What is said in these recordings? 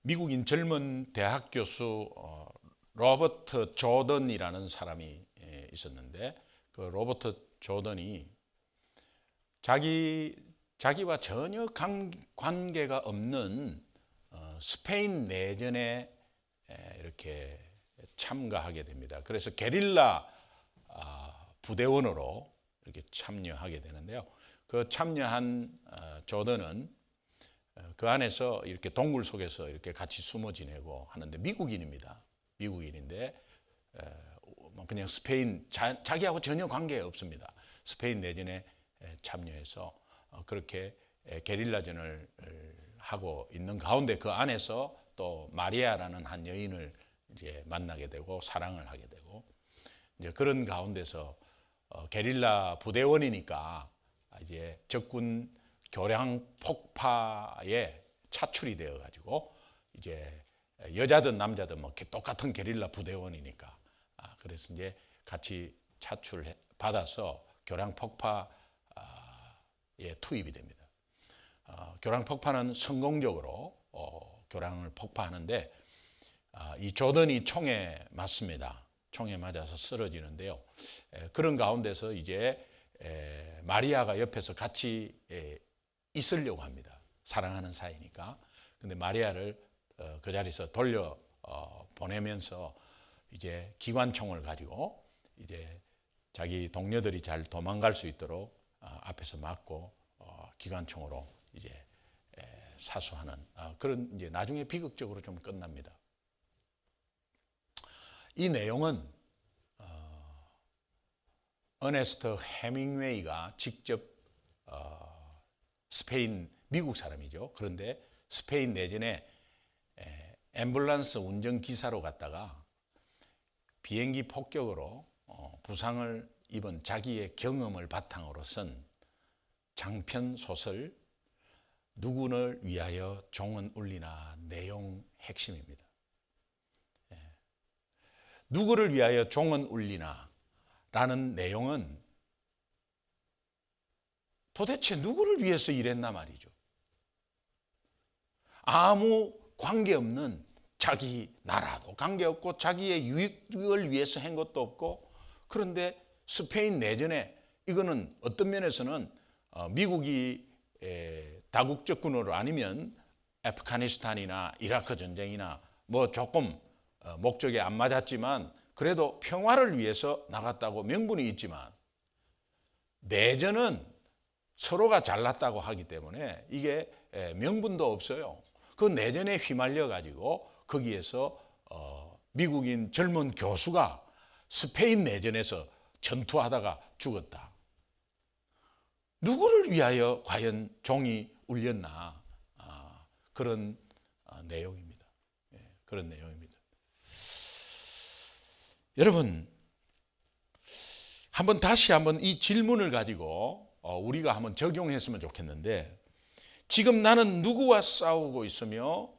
미국인 젊은 대학 교수 로버트 조던이라는 사람이 있었는데, 그 로버트 조던이 자기와 전혀 관계가 없는 스페인 내전에 이렇게 참가하게 됩니다. 그래서 게릴라 부대원으로 이렇게 참여하게 되는데요. 그 참여한 조던은 그 안에서 이렇게 동굴 속에서 이렇게 같이 숨어 지내고 하는데, 미국인입니다. 미국인인데 그냥 스페인 자기하고 전혀 관계 없습니다. 스페인 내전에 참여해서 그렇게 게릴라전을 하고 있는 가운데 그 안에서 또 마리아라는 한 여인을 이제 만나게 되고 사랑을 하게 되고, 이제 그런 가운데서 게릴라 부대원이니까 이제 적군 교량 폭파에 차출이 되어 가지고, 이제 여자든 남자든 뭐 똑같은 게릴라 부대원이니까 그래서 이제 같이 차출 받아서 교량 폭파에 투입이 됩니다. 교량 폭파는 성공적으로 교량을 폭파하는데, 이 조던이 총에 맞습니다. 총에 맞아서 쓰러지는데요. 그런 가운데서 이제 마리아가 옆에서 같이 있으려고 합니다. 사랑하는 사이니까. 근데 마리아를 그 자리에서 돌려 보내면서 이제 기관총을 가지고 이제 자기 동료들이 잘 도망갈 수 있도록 앞에서 막고 기관총으로 이제 사수하는 그런, 이제 나중에 비극적으로 좀 끝납니다. 이 내용은 어네스트 헤밍웨이가 직접 스페인, 미국 사람이죠. 그런데 스페인 내전에 앰뷸런스 운전기사로 갔다가 비행기 폭격으로 부상을 입은 자기의 경험을 바탕으로 쓴 장편 소설 누구를 위하여 종은 울리나 내용 핵심입니다. 누구를 위하여 종은 울리나 라는 내용은 도대체 누구를 위해서 일했나 말이죠. 아무 관계없는, 자기 나라도 관계없고 자기의 유익을 위해서 한 것도 없고, 그런데 스페인 내전에 이거는 어떤 면에서는 미국이 다국적군으로, 아니면 아프가니스탄이나 이라크 전쟁이나 뭐 조금 목적에 안 맞았지만 그래도 평화를 위해서 나갔다고 명분이 있지만, 내전은 서로가 잘났다고 하기 때문에 이게 명분도 없어요. 그 내전에 휘말려 가지고 거기에서 미국인 젊은 교수가 스페인 내전에서 전투하다가 죽었다. 누구를 위하여 과연 종이 울렸나, 그런 내용입니다. 그런 내용입니다. 여러분, 다시 한번 이 질문을 가지고 우리가 한번 적용했으면 좋겠는데, 지금 나는 누구와 싸우고 있으며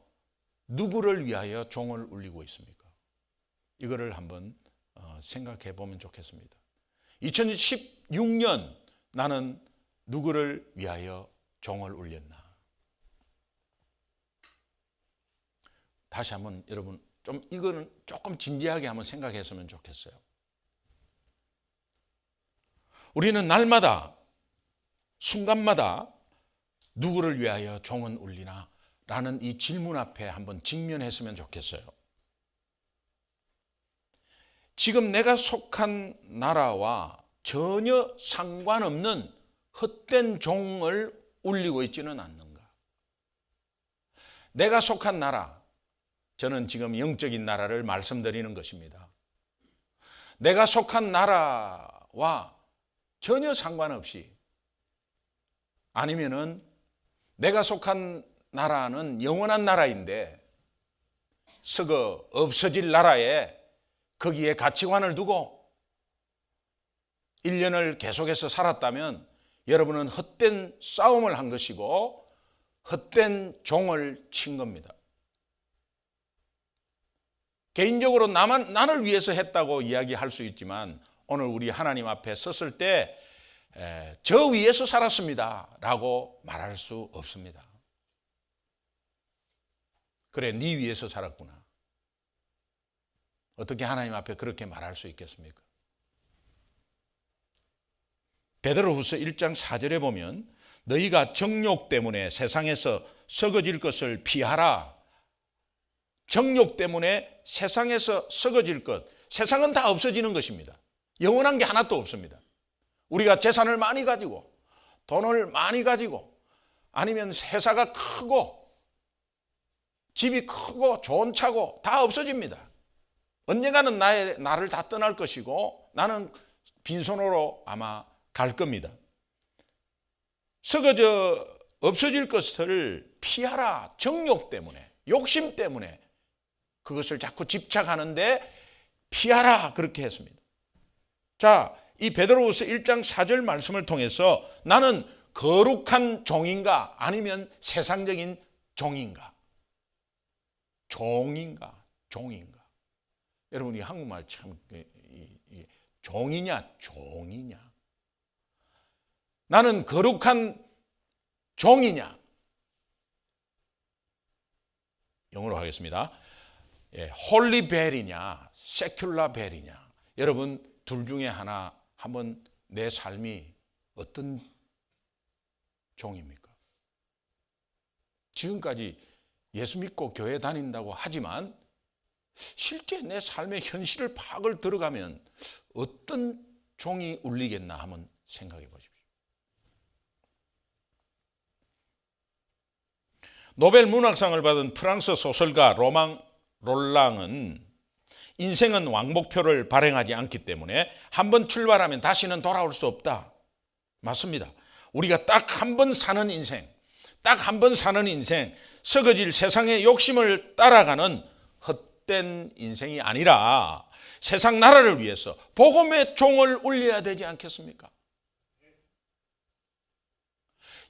누구를 위하여 종을 울리고 있습니까? 이거를 한번 생각해 보면 좋겠습니다. 2016년 나는 누구를 위하여 종을 울렸나? 다시 한번 여러분, 이거는 조금 진지하게 한번 생각했으면 좋겠어요. 우리는 날마다, 순간마다 누구를 위하여 종은 울리나? 라는 이 질문 앞에 한번 직면했으면 좋겠어요. 지금 내가 속한 나라와 전혀 상관없는 헛된 종을 울리고 있지는 않는가? 내가 속한 나라, 저는 지금 영적인 나라를 말씀드리는 것입니다. 내가 속한 나라와 전혀 상관없이, 아니면은 내가 속한 나라는 영원한 나라인데 썩어 없어질 나라에 거기에 가치관을 두고 1년을 계속해서 살았다면 여러분은 헛된 싸움을 한 것이고 헛된 종을 친 겁니다. 개인적으로 나를 위해서 했다고 이야기할 수 있지만, 오늘 우리 하나님 앞에 섰을 때 저 위해서 살았습니다 라고 말할 수 없습니다. 그래, 네 위해서 살았구나. 어떻게 하나님 앞에 그렇게 말할 수 있겠습니까? 베드로후서 1장 4절에 보면 너희가 정욕 때문에 세상에서 썩어질 것을 피하라. 정욕 때문에 세상에서 썩어질 것, 세상은 다 없어지는 것입니다. 영원한 게 하나도 없습니다. 우리가 재산을 많이 가지고 돈을 많이 가지고 아니면 회사가 크고 집이 크고 좋은 차고 다 없어집니다. 언젠가는 나를 다 떠날 것이고 나는 빈손으로 아마 갈 겁니다. 썩어져 없어질 것을 피하라. 정욕 때문에, 욕심 때문에 그것을 자꾸 집착하는데 피하라 그렇게 했습니다. 자, 이 베드로후서 1장 4절 말씀을 통해서 나는 거룩한 종인가 아니면 세상적인 종인가? 종인가? 여러분 이 한국말 참 종이냐 종이냐? 나는 거룩한 종이냐? 영어로 하겠습니다. 홀리 벨이냐 세큘라 벨이냐? 여러분 둘 중에 하나 한번 내 삶이 어떤 종입니까? 지금까지 예수 믿고 교회 다닌다고 하지만 실제 내 삶의 현실을 파악을 들어가면 어떤 종이 울리겠나 한번 생각해 보십시오. 노벨 문학상을 받은 프랑스 소설가 로망 롤랑은 인생은 왕복표를 발행하지 않기 때문에 한번 출발하면 다시는 돌아올 수 없다. 맞습니다. 우리가 딱 한 번 사는 인생, 썩어질 세상의 욕심을 따라가는 헛된 인생이 아니라 세상 나라를 위해서 복음의 종을 울려야 되지 않겠습니까?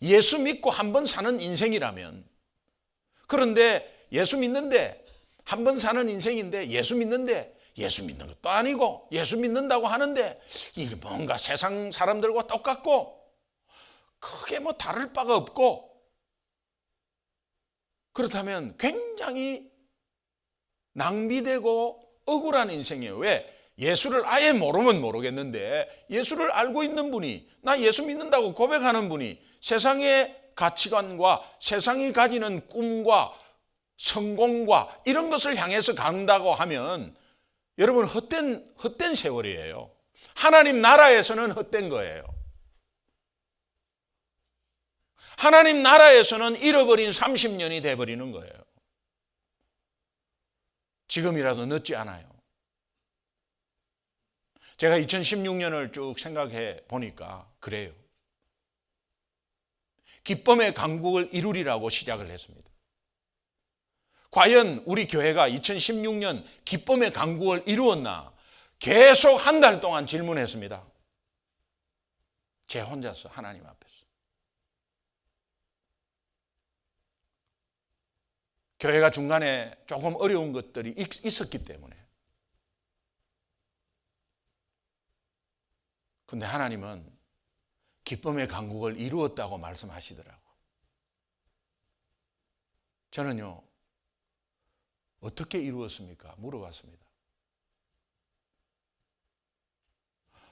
예수 믿고 한 번 사는 인생이라면, 그런데 예수 믿는데 한 번 사는 인생인데 예수 믿는데 예수 믿는 것도 아니고 예수 믿는다고 하는데 이게 뭔가 세상 사람들과 똑같고 크게 뭐 다를 바가 없고, 그렇다면 굉장히 낭비되고 억울한 인생이에요. 왜? 예수를 아예 모르면 모르겠는데 예수를 알고 있는 분이, 나 예수 믿는다고 고백하는 분이 세상의 가치관과 세상이 가지는 꿈과 성공과 이런 것을 향해서 간다고 하면 여러분 헛된 세월이에요. 하나님 나라에서는 헛된 거예요. 하나님 나라에서는 잃어버린 30년이 돼버리는 거예요. 지금이라도 늦지 않아요. 제가 2016년을 쭉 생각해 보니까 그래요. 기쁨의 강국을 이루리라고 시작을 했습니다. 과연 우리 교회가 2016년 기쁨의 강국을 이루었나? 계속 한 달 동안 질문했습니다. 제 혼자서 하나님 앞에서. 교회가 중간에 조금 어려운 것들이 있었기 때문에. 근데 하나님은 기쁨의 강국을 이루었다고 말씀하시더라고. 저는요, 어떻게 이루었습니까? 물어봤습니다.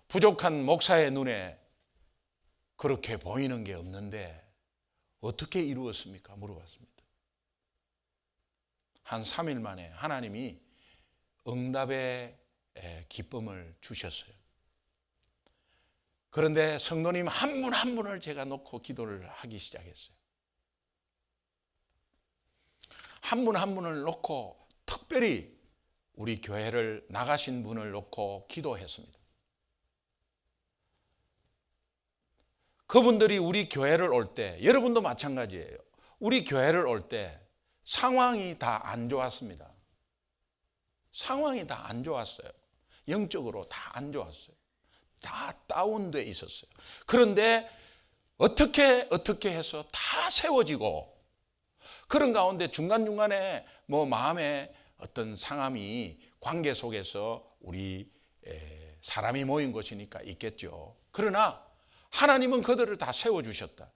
부족한 목사의 눈에 그렇게 보이는 게 없는데 어떻게 이루었습니까? 물어봤습니다. 한 3일 만에 하나님이 응답의 기쁨을 주셨어요. 그런데 성도님 한 분 한 분을 제가 놓고 기도를 하기 시작했어요. 한 분 한 분을 놓고 특별히 우리 교회를 나가신 분을 놓고 기도했습니다. 그분들이 우리 교회를 올 때, 여러분도 마찬가지예요. 우리 교회를 올 때 상황이 다 안 좋았습니다. 상황이 다 안 좋았어요. 영적으로 다 안 좋았어요. 다 다운돼 있었어요. 그런데 어떻게 해서 다 세워지고, 그런 가운데 중간중간에 뭐 마음에 어떤 상함이 관계 속에서 우리 사람이 모인 것이니까 있겠죠. 그러나 하나님은 그들을 다 세워주셨다.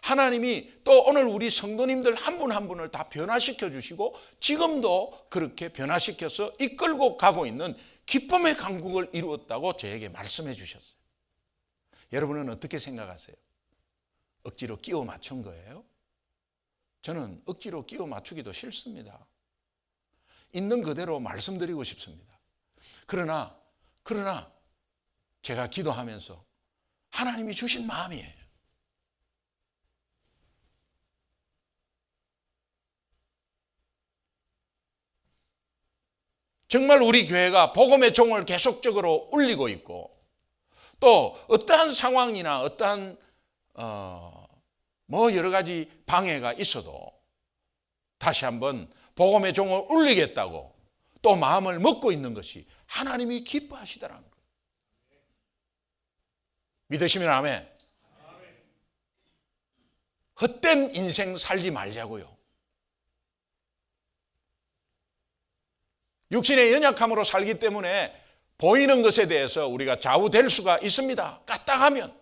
하나님이 또 오늘 우리 성도님들 한 분 한 분을 다 변화시켜 주시고 지금도 그렇게 변화시켜서 이끌고 가고 있는 기쁨의 강국을 이루었다고 저에게 말씀해 주셨어요. 여러분은 어떻게 생각하세요? 억지로 끼워 맞춘 거예요? 저는 억지로 끼워 맞추기도 싫습니다. 있는 그대로 말씀드리고 싶습니다. 그러나 제가 기도하면서 하나님이 주신 마음이에요. 정말 우리 교회가 복음의 종을 계속적으로 울리고 있고 또 어떠한 상황이나 어떠한 여러 가지 방해가 있어도 다시 한번 복음의 종을 울리겠다고 또 마음을 먹고 있는 것이 하나님이 기뻐하시더라는 거예요. 믿으시면 아멘. 헛된 인생 살지 말자고요. 육신의 연약함으로 살기 때문에 보이는 것에 대해서 우리가 좌우될 수가 있습니다. 까딱하면.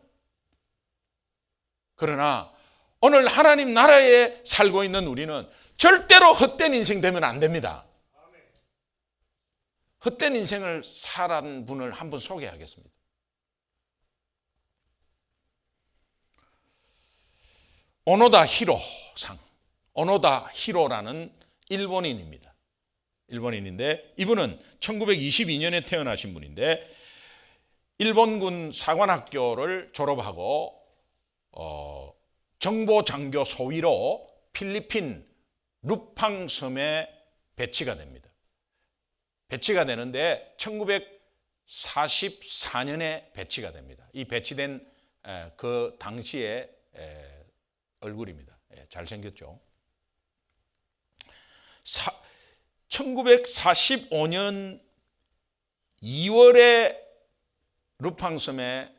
그러나 오늘 하나님 나라에 살고 있는 우리는 절대로 헛된 인생 되면 안 됩니다. 헛된 인생을 살한 분을 한번 소개하겠습니다. 오노다 히로상, 오노다 히로라는 일본인입니다. 일본인인데 이분은 1922년에 태어나신 분인데 일본군 사관학교를 졸업하고 정보장교 소위로 필리핀 루팡섬에 배치가 됩니다. 배치가 되는데 1944년에 배치가 됩니다. 이 배치된 그 당시의 얼굴입니다. 잘생겼죠. 1945년 2월에 루팡섬에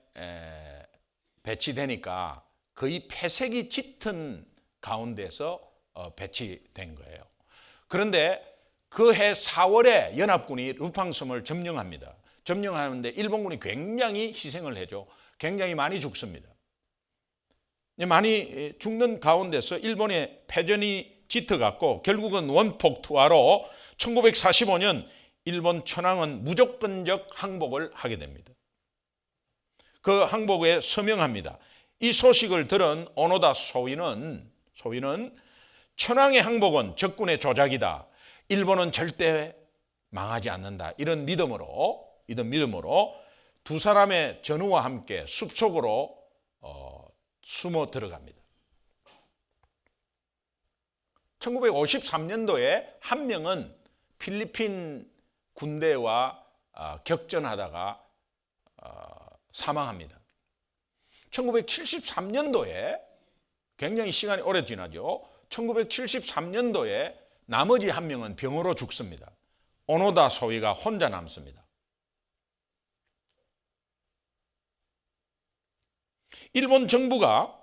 배치되니까 거의 폐색이 짙은 가운데서 배치된 거예요. 그런데 그 해 4월에 연합군이 루팡섬을 점령합니다. 점령하는데 일본군이 굉장히 희생을 해줘. 굉장히 많이 죽습니다. 많이 죽는 가운데서 일본의 패전이 짙어갔고 결국은 원폭 투하로 1945년 일본 천황은 무조건적 항복을 하게 됩니다. 그 항복에 서명합니다. 이 소식을 들은 오노다 소위는 천황의 항복은 적군의 조작이다. 일본은 절대 망하지 않는다. 이런 믿음으로 두 사람의 전우와 함께 숲속으로 숨어 들어갑니다. 1953년도에 한 명은 필리핀 군대와 격전하다가 사망합니다. 1973년도에 굉장히 시간이 오래 지나죠. 1973년도에 나머지 한 명은 병으로 죽습니다. 오노다 소위가 혼자 남습니다. 일본 정부가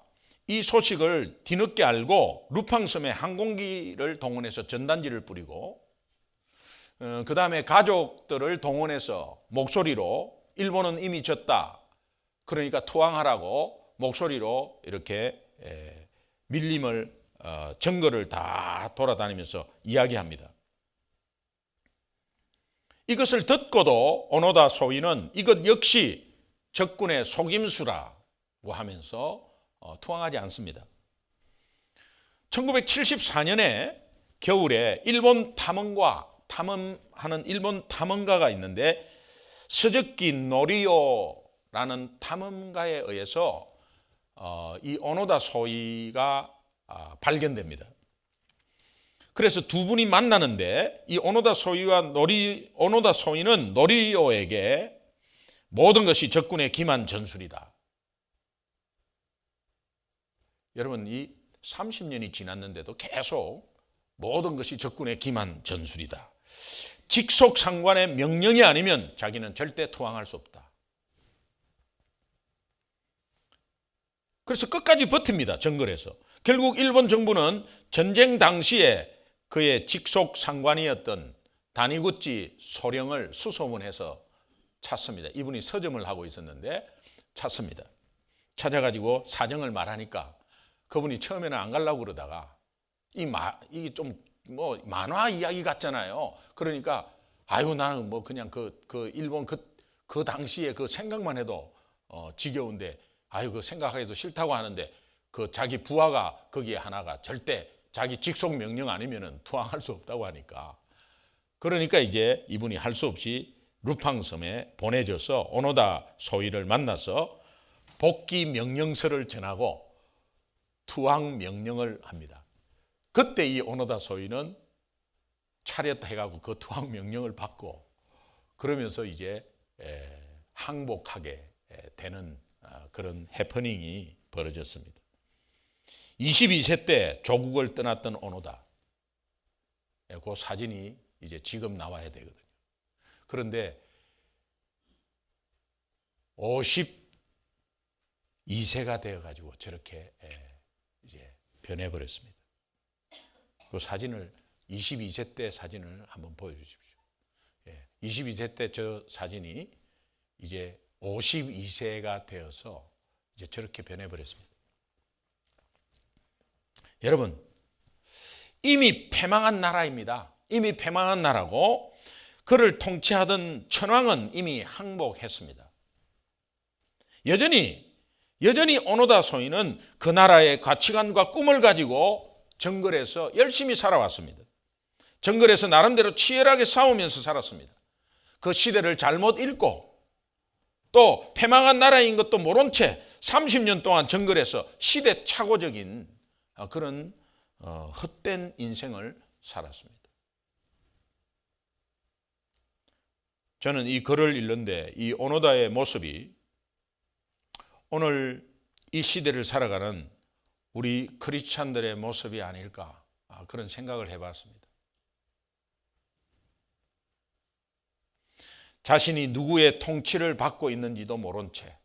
이 소식을 뒤늦게 알고 루팡섬에 항공기를 동원해서 전단지를 뿌리고 그 다음에 가족들을 동원해서 목소리로 일본은 이미 졌다. 그러니까 투항하라고 목소리로 이렇게 밀림을 정거를 다 돌아다니면서 이야기합니다. 이것을 듣고도 오노다 소위는 이것 역시 적군의 속임수라고 하면서 투항하지 않습니다. 1974년에 겨울에 일본 탐험하는 일본 탐험가가 있는데 스즈키 노리오라는 탐험가에 의해서 이 오노다 소위가 발견됩니다. 그래서 두 분이 만나는데 이 오노다 소위는 노리오에게 모든 것이 적군의 기만 전술이다. 여러분, 이 30년이 지났는데도 계속 모든 것이 적군의 기만 전술이다. 직속 상관의 명령이 아니면 자기는 절대 투항할 수 없다. 그래서 끝까지 버팁니다. 정글에서. 결국 일본 정부는 전쟁 당시에 그의 직속 상관이었던 다니구치 소령을 수소문해서 찾습니다. 이분이 서점을 하고 있었는데 찾습니다. 찾아가지고 사정을 말하니까 그분이 처음에는 안 가려고 그러다가 이게 좀 뭐 만화 이야기 같잖아요. 그러니까 아유 나는 뭐 그냥 그 일본 그 당시에 그 생각만 해도 지겨운데 아유 그 생각하기도 싫다고 하는데 그 자기 부하가 거기에 하나가 절대 자기 직속 명령 아니면은 투항할 수 없다고 하니까 그러니까 이제 이분이 할 수 없이 루팡섬에 보내져서 오노다 소위를 만나서 복귀 명령서를 전하고 투항 명령을 합니다. 그때 이 오노다 소위는 차렷해가고 그 투항 명령을 받고 그러면서 이제 항복하게 되는 그런 해프닝이 벌어졌습니다. 22세 때 조국을 떠났던 오노다. 그 사진이 이제 지금 나와야 되거든요. 그런데 52세가 되어가지고 저렇게 이제 변해버렸습니다. 그 사진을 22세 때 사진을 한번 보여주십시오. 22세 때 저 사진이 이제 52세가 되어서 이제 저렇게 변해버렸습니다. 여러분, 이미 패망한 나라입니다. 이미 패망한 나라고 그를 통치하던 천황은 이미 항복했습니다. 여전히 오노다 소인은 그 나라의 가치관과 꿈을 가지고 정글에서 열심히 살아왔습니다. 정글에서 나름대로 치열하게 싸우면서 살았습니다. 그 시대를 잘못 읽고 또 패망한 나라인 것도 모른 채 30년 동안 정글에서 시대착오적인 그런 헛된 인생을 살았습니다. 저는 이 글을 읽는데 이 오노다의 모습이 오늘 이 시대를 살아가는 우리 크리스찬들의 모습이 아닐까 그런 생각을 해봤습니다. 자신이 누구의 통치를 받고 있는지도 모른 채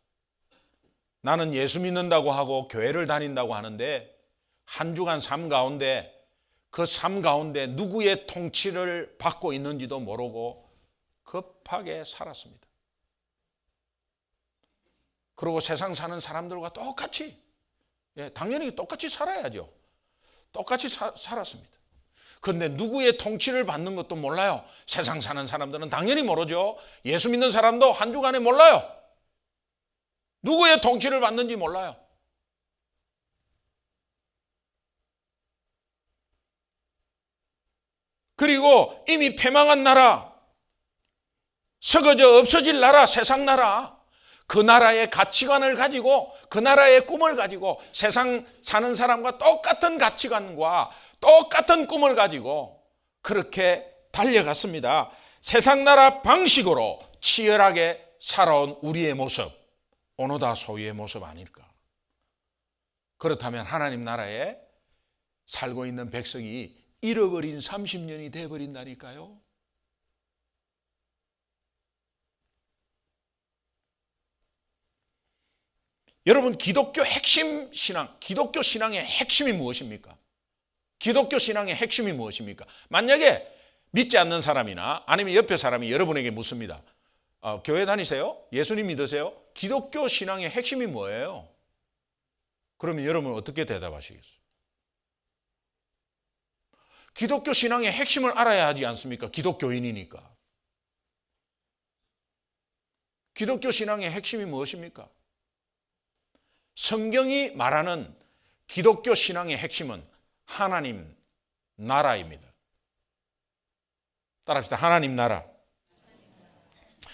나는 예수 믿는다고 하고 교회를 다닌다고 하는데 한 주간 삶 가운데 그 삶 가운데 누구의 통치를 받고 있는지도 모르고 급하게 살았습니다. 그리고 세상 사는 사람들과 똑같이 당연히 똑같이 살아야죠. 똑같이 살았습니다. 그런데 누구의 통치를 받는 것도 몰라요. 세상 사는 사람들은 당연히 모르죠. 예수 믿는 사람도 한 주간에 몰라요. 누구의 통치를 받는지 몰라요. 그리고 이미 패망한 나라, 썩어져 없어질 나라, 세상 나라, 그 나라의 가치관을 가지고 그 나라의 꿈을 가지고 세상 사는 사람과 똑같은 가치관과 똑같은 꿈을 가지고 그렇게 달려갔습니다. 세상 나라 방식으로 치열하게 살아온 우리의 모습, 오노다 소위의 모습 아닐까? 그렇다면 하나님 나라에 살고 있는 백성이 잃어버린 30년이 되어버린다니까요. 여러분, 기독교 핵심 신앙, 기독교 신앙의 핵심이 무엇입니까? 기독교 신앙의 핵심이 무엇입니까? 만약에 믿지 않는 사람이나 아니면 옆에 사람이 여러분에게 묻습니다. 교회 다니세요? 예수님 믿으세요? 기독교 신앙의 핵심이 뭐예요? 그러면 여러분은 어떻게 대답하시겠어요? 기독교 신앙의 핵심을 알아야 하지 않습니까? 기독교인이니까. 기독교 신앙의 핵심이 무엇입니까? 성경이 말하는 기독교 신앙의 핵심은 하나님 나라입니다. 따라합시다. 하나님 나라.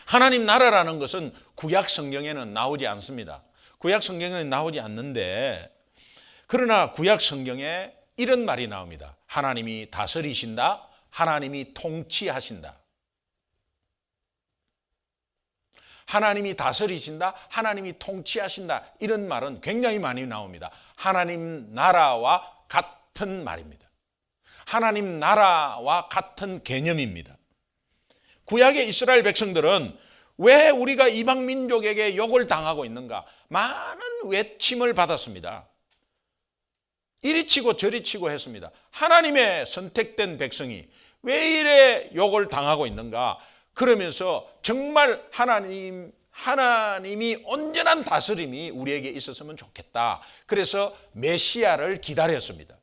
하나님 나라라는 것은 구약 성경에는 나오지 않습니다. 구약 성경에는 나오지 않는데 그러나 구약 성경에 이런 말이 나옵니다. 하나님이 다스리신다. 하나님이 통치하신다. 하나님이 다스리신다. 하나님이 통치하신다. 이런 말은 굉장히 많이 나옵니다. 하나님 나라와 같은 말입니다. 하나님 나라와 같은 개념입니다. 구약의 이스라엘 백성들은 왜 우리가 이방 민족에게 욕을 당하고 있는가? 많은 외침을 받았습니다. 이리 치고 저리 치고 했습니다. 하나님의 선택된 백성이 왜 이래 욕을 당하고 있는가? 그러면서 정말 하나님이 온전한 다스림이 우리에게 있었으면 좋겠다. 그래서 메시아를 기다렸습니다.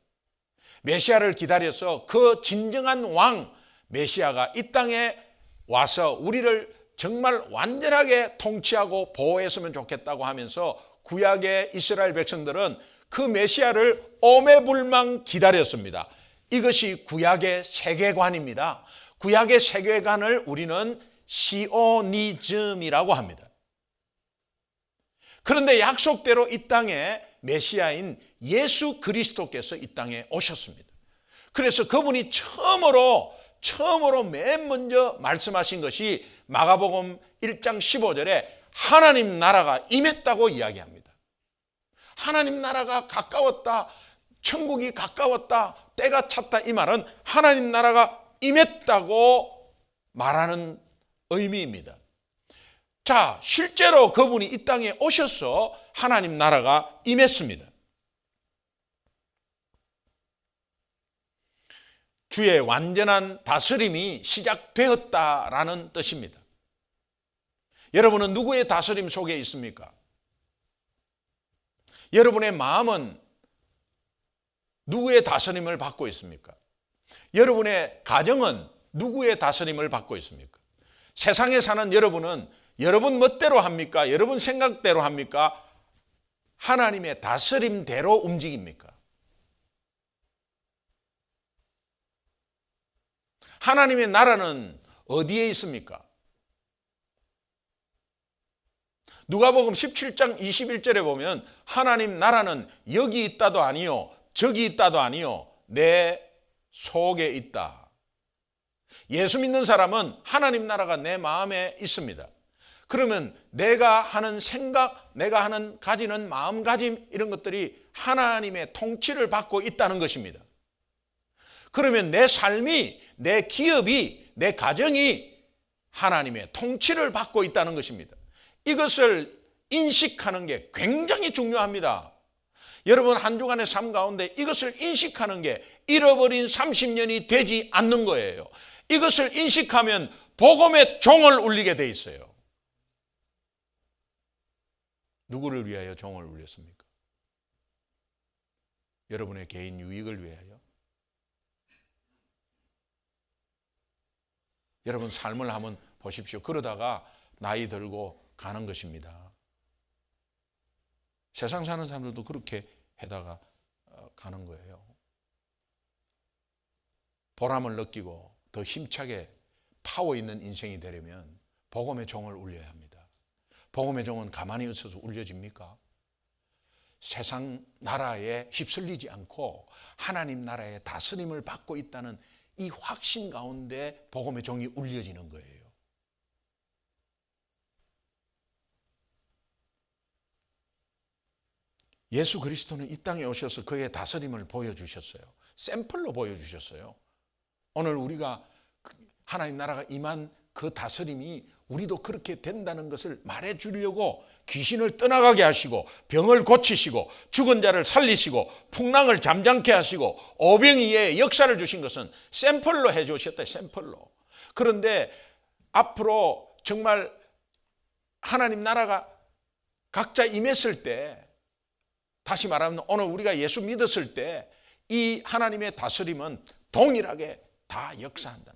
메시아를 기다려서 그 진정한 왕 메시아가 이 땅에 와서 우리를 정말 완전하게 통치하고 보호했으면 좋겠다고 하면서 구약의 이스라엘 백성들은 그 메시아를 오매불망 기다렸습니다. 이것이 구약의 세계관입니다. 구약의 세계관을 우리는 시오니즘이라고 합니다. 그런데 약속대로 이 땅에 메시아인 예수 그리스도께서 이 땅에 오셨습니다. 그래서 그분이 처음으로 맨 먼저 말씀하신 것이 마가복음 1장 15절에 하나님 나라가 임했다고 이야기합니다. 하나님 나라가 가까웠다, 천국이 가까웠다, 때가 찼다, 이 말은 하나님 나라가 임했다고 말하는 의미입니다. 자, 실제로 그분이 이 땅에 오셔서 하나님 나라가 임했습니다. 주의 완전한 다스림이 시작되었다라는 뜻입니다. 여러분은 누구의 다스림 속에 있습니까? 여러분의 마음은 누구의 다스림을 받고 있습니까? 여러분의 가정은 누구의 다스림을 받고 있습니까? 세상에 사는 여러분은 여러분 멋대로 합니까? 여러분 생각대로 합니까? 하나님의 다스림대로 움직입니까? 하나님의 나라는 어디에 있습니까? 누가복음 17장 21절에 보면 하나님 나라는 여기 있다도 아니요 저기 있다도 아니요 내 속에 있다. 예수 믿는 사람은 하나님 나라가 내 마음에 있습니다. 그러면 내가 하는 생각, 내가 가지는 마음가짐 이런 것들이 하나님의 통치를 받고 있다는 것입니다. 그러면 내 삶이, 내 기업이, 내 가정이 하나님의 통치를 받고 있다는 것입니다. 이것을 인식하는 게 굉장히 중요합니다. 여러분 한 주간의 삶 가운데 이것을 인식하는 게 잃어버린 30년이 되지 않는 거예요. 이것을 인식하면 복음의 종을 울리게 돼 있어요. 누구를 위하여 종을 울렸습니까? 여러분의 개인 유익을 위하여? 여러분 삶을 한번 보십시오. 그러다가 나이 들고 가는 것입니다. 세상 사는 사람들도 그렇게 해다가 가는 거예요. 보람을 느끼고 더 힘차게 파워 있는 인생이 되려면 복음의 종을 울려야 합니다. 복음의 종은 가만히 있어서 울려집니까? 세상 나라에 휩쓸리지 않고 하나님 나라의 다스림을 받고 있다는 이 확신 가운데 복음의 종이 울려지는 거예요. 예수 그리스도는 이 땅에 오셔서 그의 다스림을 보여주셨어요. 샘플로 보여주셨어요. 오늘 우리가 하나님 나라가 임한 그 다스림이 우리도 그렇게 된다는 것을 말해주려고 귀신을 떠나가게 하시고 병을 고치시고 죽은 자를 살리시고 풍랑을 잠잠케 하시고 오병이의 역사를 주신 것은 샘플로 해주셨다. 샘플로. 그런데 앞으로 정말 하나님 나라가 각자 임했을 때, 다시 말하면 오늘 우리가 예수 믿었을 때 이 하나님의 다스림은 동일하게 다 역사한다.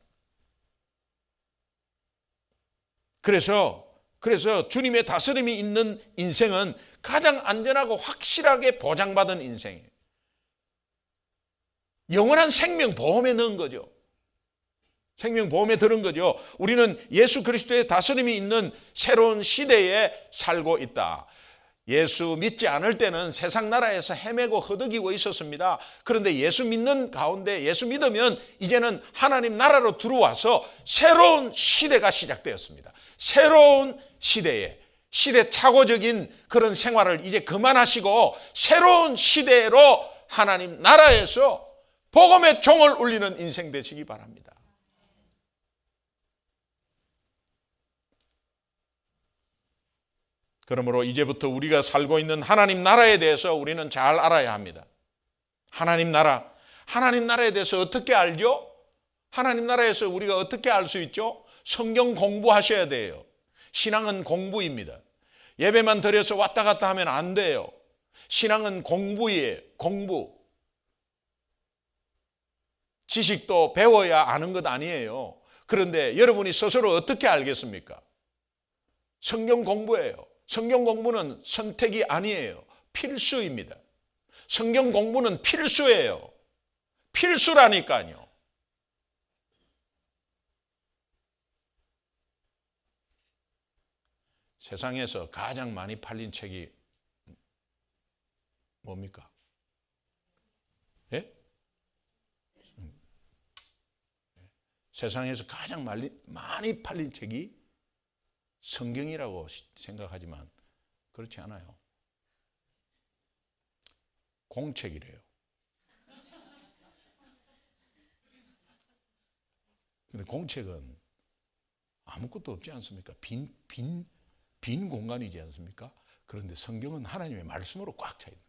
그래서 주님의 다스림이 있는 인생은 가장 안전하고 확실하게 보장받은 인생이에요. 영원한 생명보험에 넣은 거죠. 생명보험에 들은 거죠. 우리는 예수 그리스도의 다스림이 있는 새로운 시대에 살고 있다. 예수 믿지 않을 때는 세상 나라에서 헤매고 허덕이고 있었습니다. 그런데 예수 믿는 가운데 예수 믿으면 이제는 하나님 나라로 들어와서 새로운 시대가 시작되었습니다. 새로운 시대에 시대착오적인 그런 생활을 이제 그만하시고 새로운 시대로 하나님 나라에서 복음의 종을 울리는 인생 되시기 바랍니다. 그러므로 이제부터 우리가 살고 있는 하나님 나라에 대해서 우리는 잘 알아야 합니다. 하나님 나라에 대해서 어떻게 알죠? 하나님 나라에서 우리가 어떻게 알 수 있죠? 성경 공부하셔야 돼요. 신앙은 공부입니다. 예배만 드려서 왔다 갔다 하면 안 돼요. 신앙은 공부예요. 공부. 지식도 배워야 아는 것 아니에요. 그런데 여러분이 스스로 어떻게 알겠습니까? 성경 공부예요. 성경 공부는 선택이 아니에요. 필수입니다. 성경 공부는 필수예요. 필수라니까요. 세상에서 가장 많이 팔린 책이 뭡니까? 예? 세상에서 가장 많이 팔린 책이 성경이라고 생각하지만 그렇지 않아요. 공책이래요. 근데 공책은 아무것도 없지 않습니까? 빈 공간이지 않습니까? 그런데 성경은 하나님의 말씀으로 꽉 차 있는,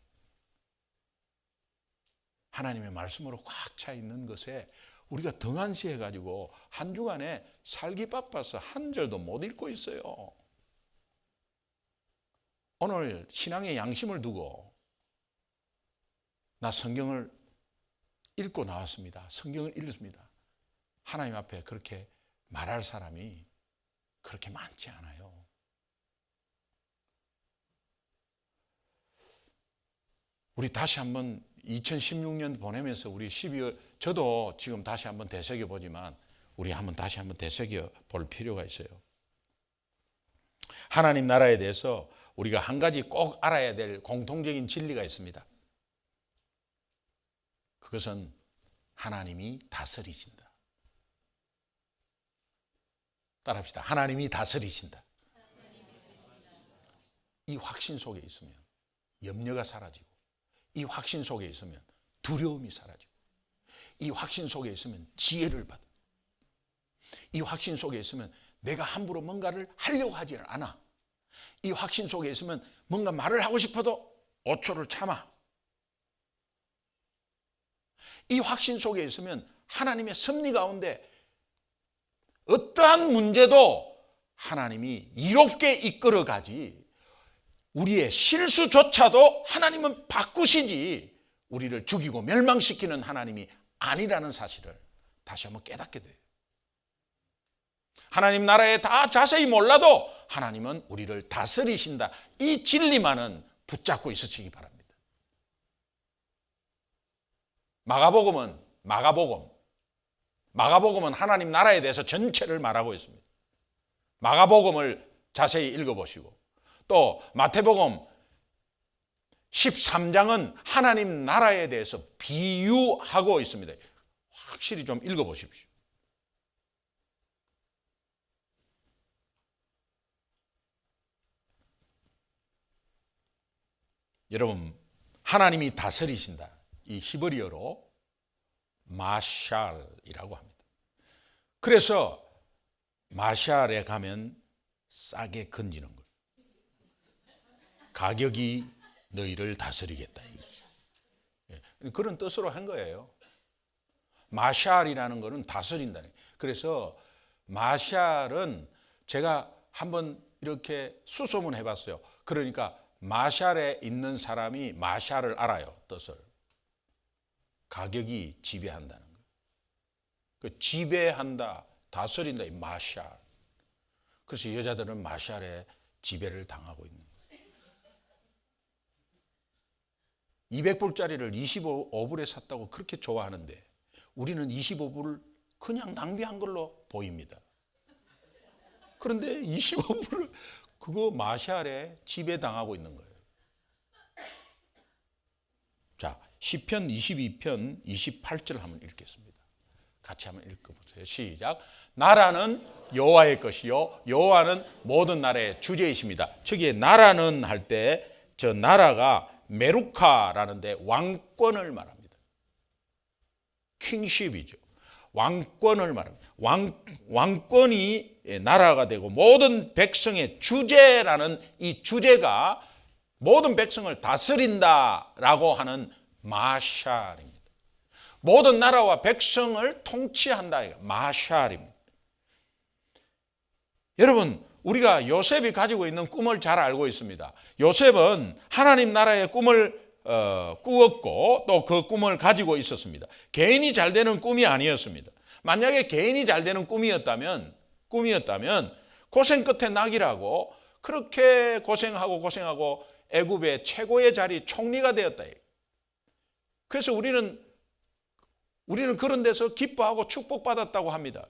하나님의 말씀으로 꽉 차 있는 것에 우리가 등한시해가지고 한 주간에 살기 바빠서 한 절도 못 읽고 있어요. 오늘 신앙의 양심을 두고 나 성경을 읽고 나왔습니다. 성경을 읽었습니다. 하나님 앞에 그렇게 말할 사람이 그렇게 많지 않아요. 우리 다시 한번 2016년 보내면서 우리 12월, 저도 지금 다시 한번 되새겨 보지만 우리 다시 한번 되새겨 볼 필요가 있어요. 하나님 나라에 대해서 우리가 한 가지 꼭 알아야 될 공통적인 진리가 있습니다. 그것은 하나님이 다스리신다. 따라합시다. 하나님이 다스리신다. 이 확신 속에 있으면 염려가 사라지고, 이 확신 속에 있으면 두려움이 사라지고, 이 확신 속에 있으면 지혜를 받고, 이 확신 속에 있으면 내가 함부로 뭔가를 하려고 하지 않아. 이 확신 속에 있으면 뭔가 말을 하고 싶어도 5초를 참아. 이 확신 속에 있으면 하나님의 섭리 가운데 어떠한 문제도 하나님이 이롭게 이끌어가지, 우리의 실수조차도 하나님은 바꾸시지 우리를 죽이고 멸망시키는 하나님이 아니라는 사실을 다시 한번 깨닫게 돼요. 하나님 나라에 다 자세히 몰라도 하나님은 우리를 다스리신다. 이 진리만은 붙잡고 있으시기 바랍니다. 마가복음은 하나님 나라에 대해서 전체를 말하고 있습니다. 마가복음을 자세히 읽어보시고, 또 마태복음 13장은 하나님 나라에 대해서 비유하고 있습니다. 확실히 좀 읽어보십시오. 여러분, 하나님이 다스리신다. 이 히브리어로 마샬이라고 합니다. 그래서 마샬에 가면 싸게 건지는 거예요. 가격이 너희를 다스리겠다. 그런 뜻으로 한 거예요. 마샬이라는 거는 다스린다는 거예요. 그래서 마샬은 제가 한번 이렇게 수소문 해봤어요. 그러니까 마샬에 있는 사람이 마샬을 알아요. 뜻을. 가격이 지배한다는 거예요. 그 지배한다, 다스린다, 이 마샬. 그래서 여자들은 마샬에 지배를 당하고 있는 거예요. 200불짜리를 25불에 샀다고 그렇게 좋아하는데 우리는 25불을 그냥 낭비한 걸로 보입니다. 그런데 25불을 그거 마샬에 지배당하고 있는 거예요. 자, 시편 22편 28절 한번 읽겠습니다. 같이 한번 읽어보세요. 시작. 나라는 여호와의 것이요 여호와는 모든 나라의 주제이십니다. 저기에 나라는 할 때 저 나라가 메루카라는데 왕권을 말합니다. 킹십이죠. 왕권을 말합니다. 왕권이 나라가 되고 모든 백성의 주제라는 이 주제가 모든 백성을 다스린다라고 하는 마샬입니다. 모든 나라와 백성을 통치한다. 마샬입니다. 여러분, 우리가 요셉이 가지고 있는 꿈을 잘 알고 있습니다. 요셉은 하나님 나라의 꿈을 꾸었고 또 그 꿈을 가지고 있었습니다. 개인이 잘 되는 꿈이 아니었습니다. 만약에 개인이 잘 되는 꿈이었다면 고생 끝에 낙이라고 그렇게 고생하고 애굽의 최고의 자리 총리가 되었다. 그래서 우리는 그런 데서 기뻐하고 축복받았다고 합니다.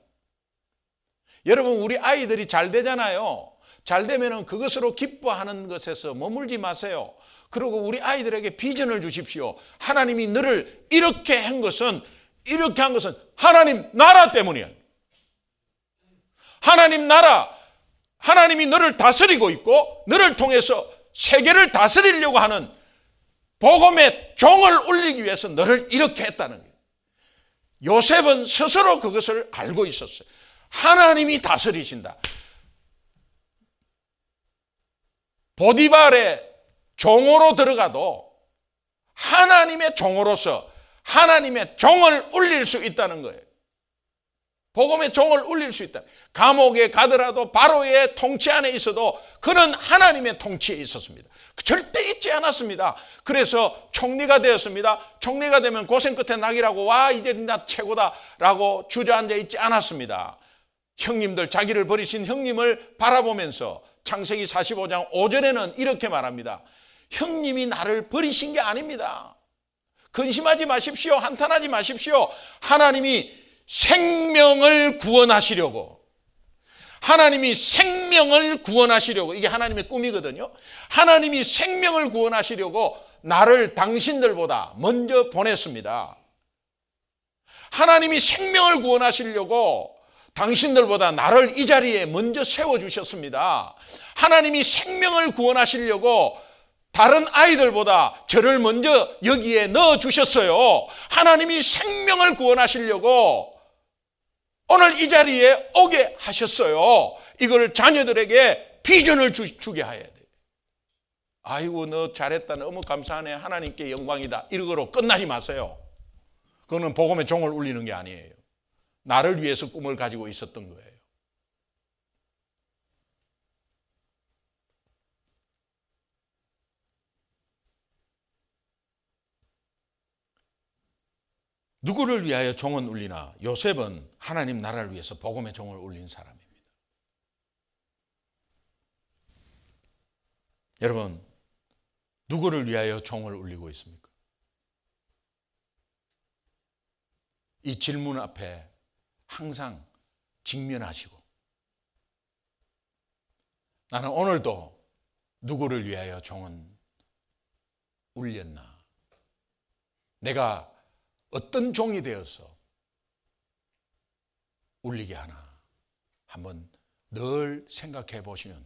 여러분, 우리 아이들이 잘 되잖아요. 잘 되면은 그것으로 기뻐하는 것에서 머물지 마세요. 그리고 우리 아이들에게 비전을 주십시오. 하나님이 너를 이렇게 한 것은 하나님 나라 때문이야. 하나님 나라, 하나님이 너를 다스리고 있고 너를 통해서 세계를 다스리려고 하는 복음의 종을 울리기 위해서 너를 이렇게 했다는 거예요. 요셉은 스스로 그것을 알고 있었어요. 하나님이 다스리신다. 보디발의 종으로 들어가도 하나님의 종으로서 하나님의 종을 울릴 수 있다는 거예요. 복음의 종을 울릴 수 있다. 감옥에 가더라도 바로의 통치 안에 있어도 그는 하나님의 통치에 있었습니다. 절대 잊지 않았습니다. 그래서 총리가 되었습니다. 총리가 되면 고생 끝에 낙이라고 와 이제 나 최고다라고 주저앉아 있지 않았습니다. 형님들, 자기를 버리신 형님을 바라보면서 창세기 45장 5절에는 이렇게 말합니다. 형님이 나를 버리신 게 아닙니다. 근심하지 마십시오. 한탄하지 마십시오. 하나님이 생명을 구원하시려고, 이게 하나님의 꿈이거든요. 하나님이 생명을 구원하시려고 나를 당신들보다 먼저 보냈습니다. 하나님이 생명을 구원하시려고 당신들보다 나를 이 자리에 먼저 세워주셨습니다. 하나님이 생명을 구원하시려고 다른 아이들보다 저를 먼저 여기에 넣어주셨어요. 하나님이 생명을 구원하시려고 오늘 이 자리에 오게 하셨어요. 이걸 자녀들에게 비전을 주게 해야 돼. 아이고 너 잘했다, 너무 감사하네, 하나님께 영광이다, 이러고로 끝나지 마세요. 그거는 복음의 종을 울리는 게 아니에요. 나를 위해서 꿈을 가지고 있었던 거예요. 누구를 위하여 종은 울리나? 요셉은 하나님 나라를 위해서 복음의 종을 울린 사람입니다. 여러분, 누구를 위하여 종을 울리고 있습니까? 이 질문 앞에 항상 직면하시고, 나는 오늘도 누구를 위하여 종은 울렸나? 내가 어떤 종이 되어서 울리게 하나? 한번 늘 생각해 보시면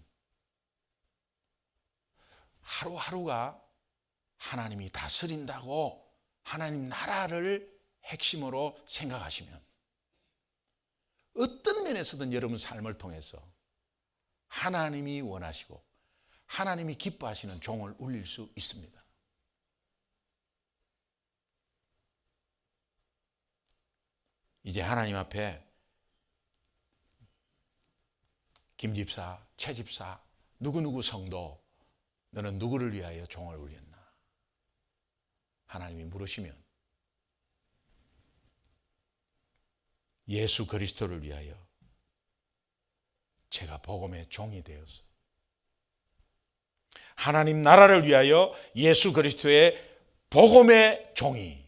하루하루가 하나님이 다스린다고 하나님 나라를 핵심으로 생각하시면 어떤 면에서든 여러분 삶을 통해서 하나님이 원하시고 하나님이 기뻐하시는 종을 울릴 수 있습니다. 이제 하나님 앞에 김 집사, 최 집사, 누구누구 성도, 너는 누구를 위하여 종을 울렸나? 하나님이 물으시면 예수 그리스도를 위하여 제가 복음의 종이 되어서 하나님 나라를 위하여 예수 그리스도의 복음의 종이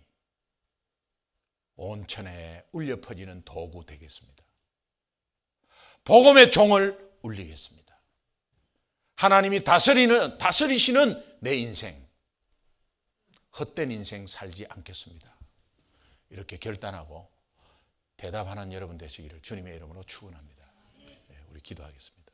온천에 울려 퍼지는 도구 되겠습니다. 복음의 종을 울리겠습니다. 하나님이 다스리시는 내 인생, 헛된 인생 살지 않겠습니다. 이렇게 결단하고 대답하는 여러분 되시기를 주님의 이름으로 축원합니다. 우리 기도하겠습니다.